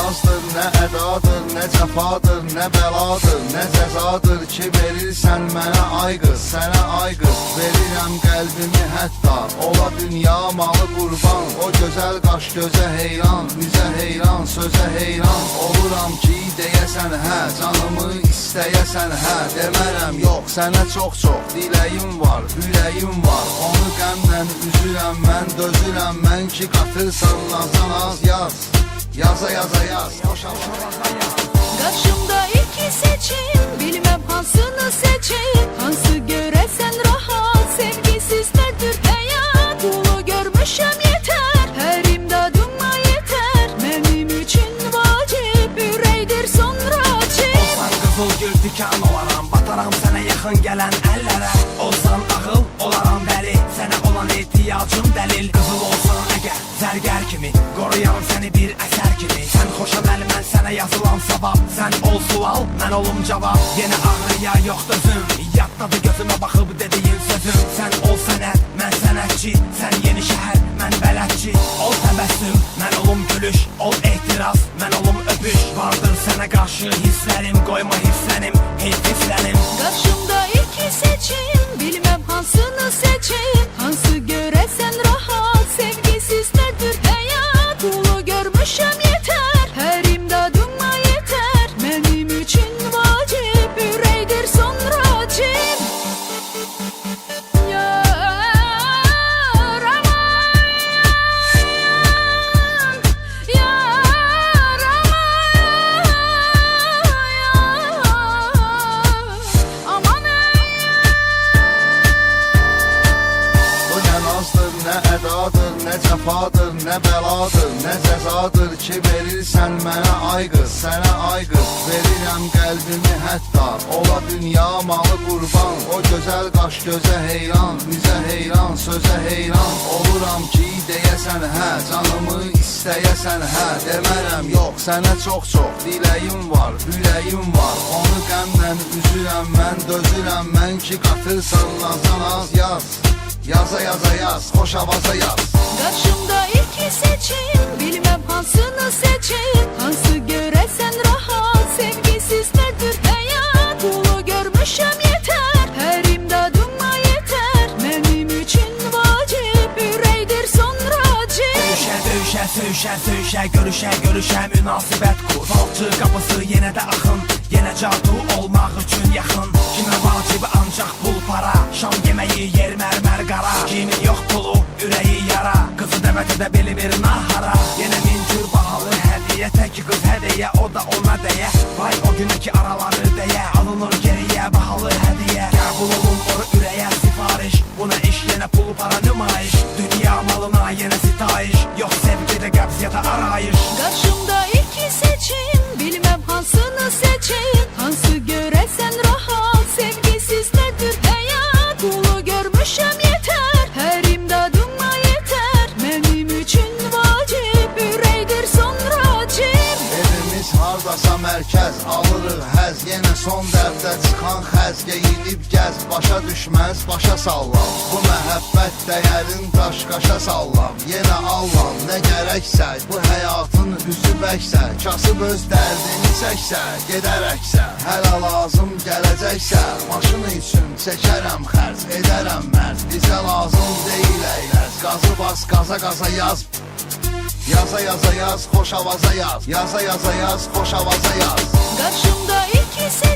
nazdır, nə ədadır, nə cəfadır, nə bəladır, nə cəzadır ki verirsən mənə ay qız, sənə ay qız. Verirəm qəlbimi hətta, ola dünya malı qurban. O gözəl qaş gözə heyran, üzə heyran, sözə heyran. Oluram ki deyəsən hə, canımı istəyəsən hə. Demərəm yox, sənə çox-çox diləyim var, ürəyim var. Onu qəmlə üzürəm mən, dözürəm mən ki qatırsan nazan az yaz. Yaza yaza yaz, Qarşımda iki seçim, bilmem hansını seçim. Hansı görəsən rahat, sevgisiz nədir həyat. Qulu görmüşəm yetər, hər imdadıma yetər. Mənim üçün vacib, ürəkdir sonra cib. Olsan qızıl gül dikan olaram, bataram sənə yaxın gələn əllərə. Olsan ağıl, olaram dəli, sənə olan ehtiyacım dəlil. Qızıl olsan əgər, zərgər kimi, qoruyam səni bir əsər kimi. Sən xoşam əli, mən sənə yazılan sabab. Sən ol sual, mən olum cavab. Yenə ağrıya yox dözüm, yaddadır gözümə baxıb dediyin sözüm. Sən ol sənət, mən sənətçi, sən yeni şəhər, mən bələdçi. Ol təbəssüm, mən olum gülüş, ol ehtiras, mən olum öpüş. Vardır sənə qarşı hisslərim, qoyma hisslənim, heyf hisslənim. Qarşımda iki seçim, bilmem hansını seçim. Hansı görəsən rahat, sevgisiz nədir həyat. Qulu görmüşəm yetər, hər imdadıma yetər. Mənim üçün vacib, ürəkdir sonra cib. Yar aman, yar aman, aman. Bu nə nazdır, nə ədadır, nə cəfadır, nə bəladır, nə cəzadır ki verirsən mənə ay qız, sənə ay qız. Verirəm qəlbimi hətta, ola dünya malı qurban. O gözəl qaş gözə heyran, üzə heyran, sözə heyran. Oluram ki deyəsən hə, canımı istəyəsən hə. Demərəm yox, sənə çox-çox diləyim var, ürəyim var. Onu qəmlə üzürəm mən, dözürəm mən ki qatırsan nazan az yaz. Yaza yaza yaz, xoş avaza yaz. Qarşımda iki seçim, bilmem hansını seçim. Hansı görəsən rahat, sevgisiz nədir həyat. Qulu görmüşəm yetər, hər imdadıma yetər. Mənim üçün vacib, ürəkdir sonra cib. Döyüşə, döyüşə, söyüşə, söyüşə, görüşə, görüşə, münasibət kur. Falçı qapısı yenə də axın, yenə cadu olmaq üçün yaxın. Kimə vacibi ancaq pul para, şam yeməyi, yer mərmər qara. Kimin yox pulu, ürəyi yara, qızı dəvət edə beli bir nahara. Yenə min cür bahalı hədiyə, tək qız hədiyə, o da ona dəyə. Vay o günəki araları dəyə, alınır geriyə bahalı hədiyə. Qəbul olunur ürəyə sifariş, buna iş yenə pul para nümayiş. Dünya malına yenə sitayiş, yox sevgidə qəbz ya da arayış. Qarşımda iki seçim, bilmem hansını seçim. Hansı görəsən rahat, sevgisiz nədir həyat. Qulu görmüşəm yetər, hər imdadıma yetər. Mənim üçün vacib, ürəkdir sonra cib. Evimiz hardasa mərkəz, alırıq həz. Yenə son dəbdə çıxan xəz, geyinib gəz. Başa düşməz, başa sallam. Bu məhəbbət dəyərin daş-qaşa sallam. Yenə allam, nə gərəksə, bu həyatın üzü bəksə. Kasıb öz dərdini çəksə, gedərəksə. Hələ lazım gələcəksə, maşını üçün çəkərəm xərc, edərəm mərc. Bizə lazım deyil əyləz, qazı bas, qaza qaza yaz. Yaza yaza yaz, xoş avaza yaz. Yaza yaza yaz, xoş avaza yaz. Qarşımda iki seçim.